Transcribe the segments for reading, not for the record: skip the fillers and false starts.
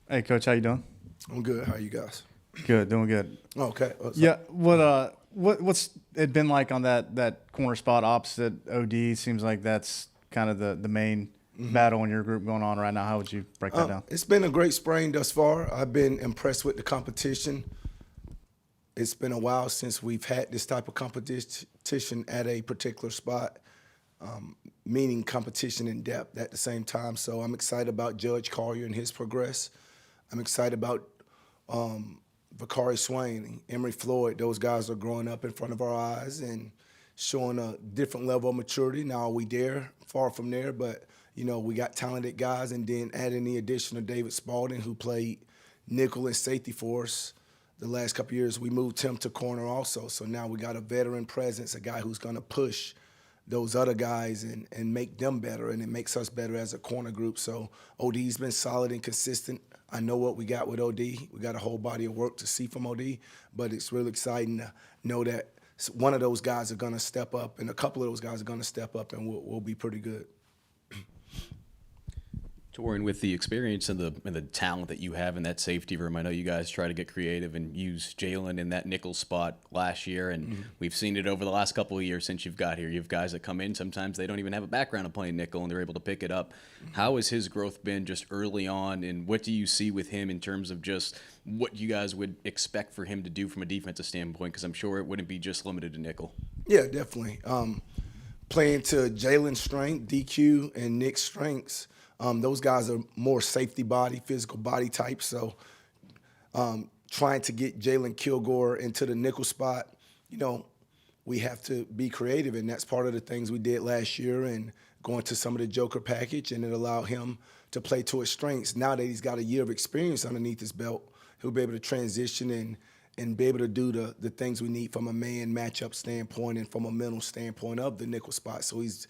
Hey, Coach, how you doing? I'm good. How you guys? Good, doing good. Okay. What's Yeah, up? what's it been like on that corner spot opposite OD? Seems like that's kind of the main battle in your group going on right now. How would you break that down? It's been a great spring thus far. I've been impressed with the competition. It's been a while since we've had this type of competition at a particular spot, meaning competition in depth at the same time. So I'm excited about Judge Collier and his progress. I'm excited about Vakari Swain, Emery Floyd. Those guys are growing up in front of our eyes and showing a different level of maturity. Now, are we there? Far from there, but we got talented guys, and then adding the addition of David Spalding, who played nickel and safety for us the last couple of years. We moved him to corner also, so now we got a veteran presence, a guy who's going to push those other guys and make them better, and it makes us better as a corner group. So OD's been solid and consistent. I know what we got with OD. We got a whole body of work to see from OD, but it's really exciting to know that one of those guys are going to step up, and a couple of those guys are going to step up, and we'll be pretty good. Torrian, with the experience and the talent that you have in that safety room, I know you guys try to get creative and use Jalen in that nickel spot last year, and we've seen it over the last couple of years since you've got here. You have guys that come in, sometimes they don't even have a background of playing nickel, and they're able to pick it up. How has his growth been just early on, and what do you see with him in terms of just what you guys would expect for him to do from a defensive standpoint? Because I'm sure it wouldn't be just limited to nickel. Yeah, definitely. Playing to Jalen's strength, DQ, and Nick's strengths. Those guys are more safety body, physical body types. So trying to get Jalen Kilgore into the nickel spot, we have to be creative, and that's part of the things we did last year and going to some of the Joker package, and it allowed him to play to his strengths. Now that he's got a year of experience underneath his belt, he'll be able to transition and be able to do the things we need from a man matchup standpoint and from a mental standpoint of the nickel spot. So he's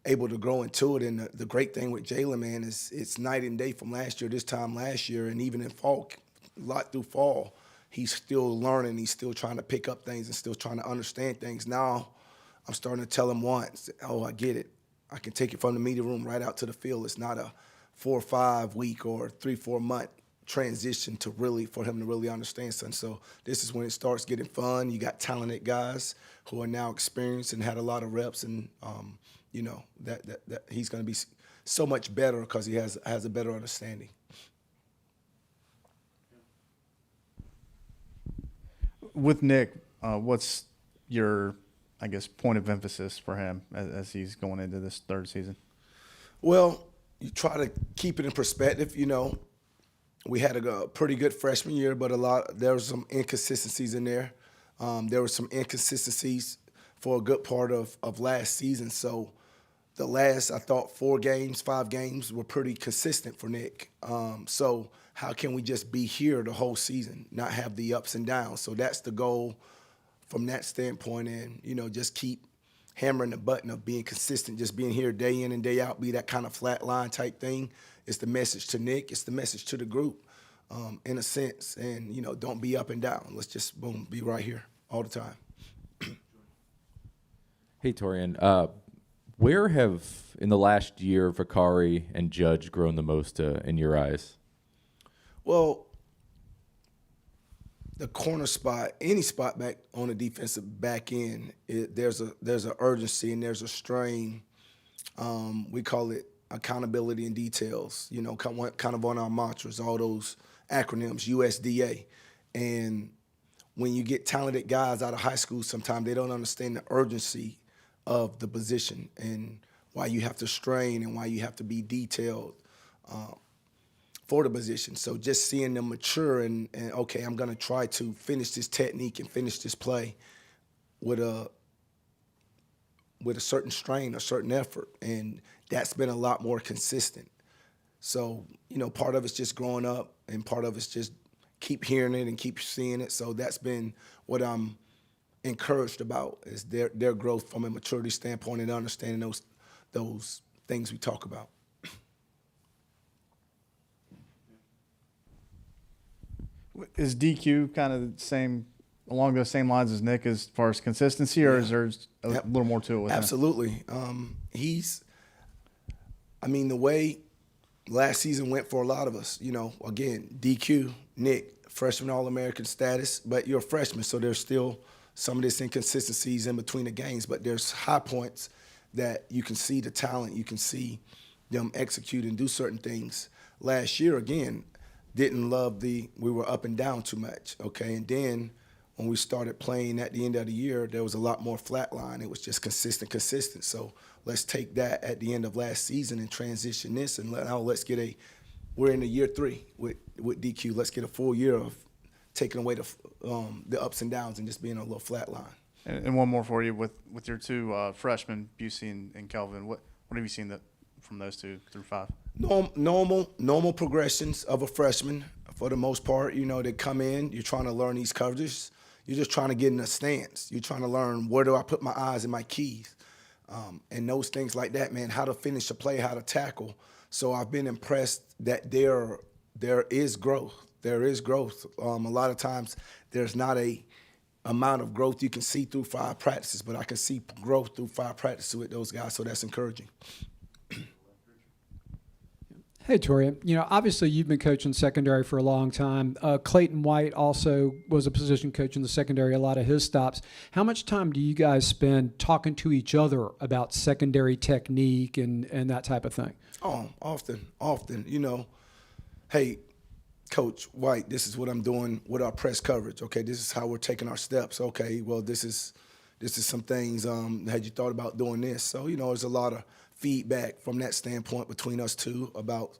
able to grow into it. And the great thing with Jalen, man, is it's night and day from last year, this time last year, and even in fall, a lot through fall, he's still learning. He's still trying to pick up things and still trying to understand things. Now I'm starting to tell him once, oh, I get it. I can take it from the media room right out to the field. It's not a 4 or 5 week or 3-4 month transition for him to really understand something. So this is when it starts getting fun. You got talented guys who are now experienced and had a lot of reps, and that he's going to be so much better because he has a better understanding. With Nick, what's your, I guess, point of emphasis for him as he's going into this third season? Well, you try to keep it in perspective. We had a pretty good freshman year, but there were some inconsistencies in there. There were some inconsistencies for a good part of last season. So the last, I thought, 5 games were pretty consistent for Nick. So how can we just be here the whole season, not have the ups and downs? So that's the goal from that standpoint, and, just keep hammering the button of being consistent, just being here day in and day out, be that kind of flat line type thing. It's the message to Nick. It's the message to the group, in a sense. And, don't be up and down. Let's just, boom, be right here all the time. Hey, Torrian. Where have, in the last year, Vakari and Judge grown the most in your eyes? Well, the corner spot, any spot back on the defensive back end, there's an urgency and there's a strain. We call it accountability and details, kind of on our mantras, all those acronyms, USDA. And when you get talented guys out of high school, sometimes they don't understand the urgency of the position and why you have to strain and why you have to be detailed for the position. So just seeing them mature and okay, I'm going to try to finish this technique and finish this play with a certain strain, a certain effort, and that's been a lot more consistent. So, part of it's just growing up, and part of it's just keep hearing it and keep seeing it. So that's been what I'm encouraged about, is their growth from a maturity standpoint and understanding those things we talk about. Is DQ kind of along those same lines as Nick as far as consistency, or is there a little more to it with him? Absolutely. The way last season went for a lot of us. You know, again, DQ, Nick, freshman All-American status, but you're a freshman, so there's still some of this inconsistencies in between the games, but there's high points that you can see the talent, you can see them execute and do certain things. Last year, again, didn't love we were up and down too much, okay? And then when we started playing at the end of the year, there was a lot more flat line. It was just consistent. So let's take that at the end of last season and transition this, and let's get we're in the year 3 with DQ. Let's get a full year of taking away the ups and downs and just being a little flat line. And one more for you with your two freshmen, Busey and Kelvin. What have you seen from those 2 through 5? Normal progressions of a freshman for the most part. You know, they come in, you're trying to learn these coverages. You're just trying to get in a stance. You're trying to learn where do I put my eyes and my keys. And those things like that, man, how to finish a play, how to tackle. So I've been impressed that there is growth. There is growth. A lot of times there's not a amount of growth you can see through 5 practices, but I can see growth through 5 practices with those guys, so that's encouraging. Hey, Torrian. You know, obviously you've been coaching secondary for a long time. Clayton White also was a position coach in the secondary, a lot of his stops. How much time do you guys spend talking to each other about secondary technique and that type of thing? Oh, often. You know, hey, Coach White, this is what I'm doing with our press coverage. Okay, this is how we're taking our steps. Okay, well, this is some things. Had you thought about doing this? So, you know, there's a lot of feedback from that standpoint between us two about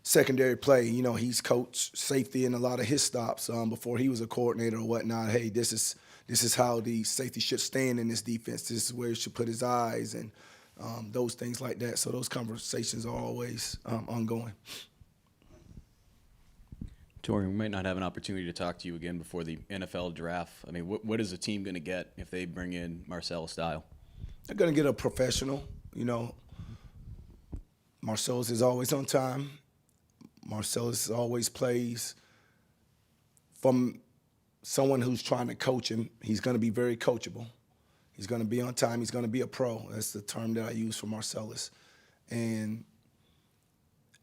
secondary play. You know, he's coached safety in a lot of his stops before he was a coordinator or whatnot. Hey, this is how the safety should stand in this defense. This is where he should put his eyes and those things like that. So those conversations are always ongoing. Torrian, we might not have an opportunity to talk to you again before the NFL draft. I mean, what is the team going to get if they bring in Marcel Style? They're going to get a professional. You know, Marcellus is always on time. Marcellus always plays from someone who's trying to coach him. He's going to be very coachable. He's going to be on time. He's going to be a pro. That's the term that I use for Marcellus. And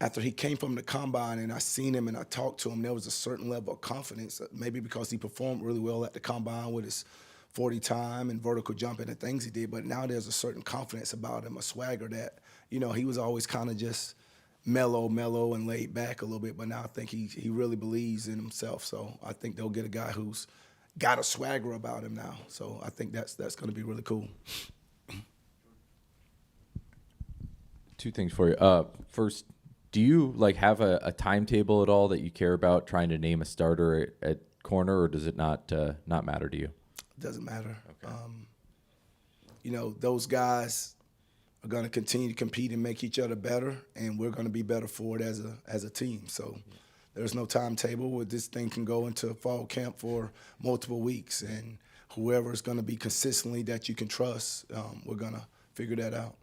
after he came from the combine and I seen him and I talked to him, there was a certain level of confidence, maybe because he performed really well at the combine with his 40 time and vertical jumping and things he did, but now there's a certain confidence about him, a swagger that, you know, he was always kind of just mellow and laid back a little bit, but now I think he really believes in himself. So I think they'll get a guy who's got a swagger about him now. So I think that's going to be really cool. 2 things for you. First, do you have a timetable at all that you care about trying to name a starter at corner, or does it not matter to you? Doesn't matter. Okay. You know, those guys are going to continue to compete and make each other better, and we're going to be better for it as a team. So there's no timetable where this thing can go into fall camp for multiple weeks, and whoever is going to be consistently that you can trust, we're going to figure that out.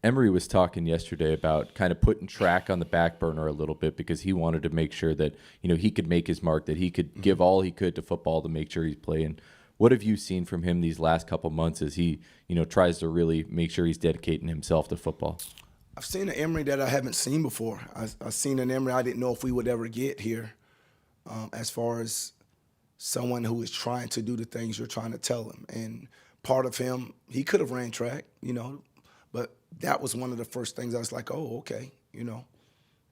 Emery was talking yesterday about kind of putting track on the back burner a little bit because he wanted to make sure that, you know, he could make his mark, that he could give all he could to football to make sure he's playing. What have you seen from him these last couple months as he, you know, tries to really make sure he's dedicating himself to football? I've seen an Emery that I haven't seen before. I've seen an Emery I didn't know if we would ever get here, as far as someone who is trying to do the things you're trying to tell him. And part of him, he could have ran track, you know, but that was one of the first things I was like, oh, okay, you know.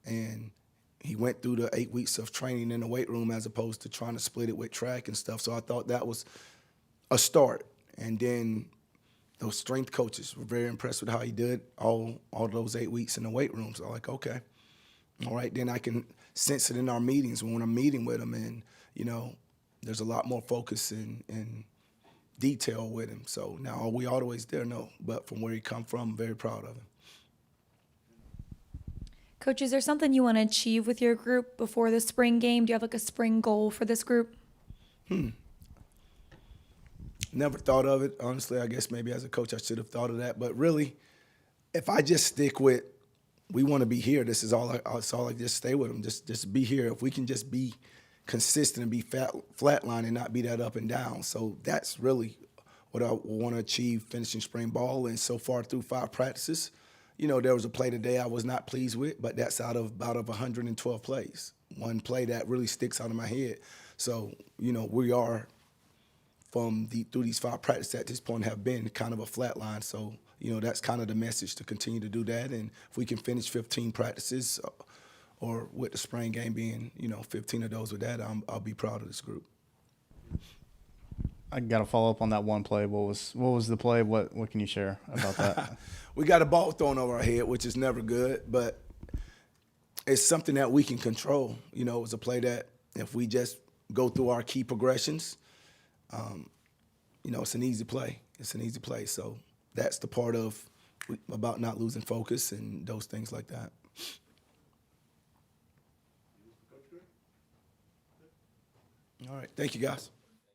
And he went through the 8 weeks of training in the weight room as opposed to trying to split it with track and stuff. So I thought that was a start. And then those strength coaches were very impressed with how he did all those 8 weeks in the weight room. So I'm like, okay, all right, then I can sense it in our meetings when I'm meeting with him. And, you know, there's a lot more focus and detail with him. So now, are we always there? No. But from where he come from, I'm very proud of him. Coach, is there something you want to achieve with your group before the spring game? Do you have a spring goal for this group? Never thought of it. Honestly, I guess maybe as a coach I should have thought of that. But really, if I just stick with, we want to be here, this is all I just stay with them. Just be here. If we can just be consistent and be flatline and not be that up and down. So that's really what I want to achieve finishing spring ball. And so far through 5 practices, there was a play today I was not pleased with, but that's out of 112 plays. One play that really sticks out of my head. So, we are through these 5 practices at this point have been kind of a flat line. So, that's kind of the message to continue to do that. And if we can finish 15 practices or with the spring game being, 15 of those with that, I'll be proud of this group. I got to follow up on that one play. What was the play? What can you share about that? We got a ball thrown over our head, which is never good, but it's something that we can control. It was a play that if we just go through our key progressions, it's an easy play. It's an easy play. So that's the part about not losing focus and those things like that. All right. Thank you, guys.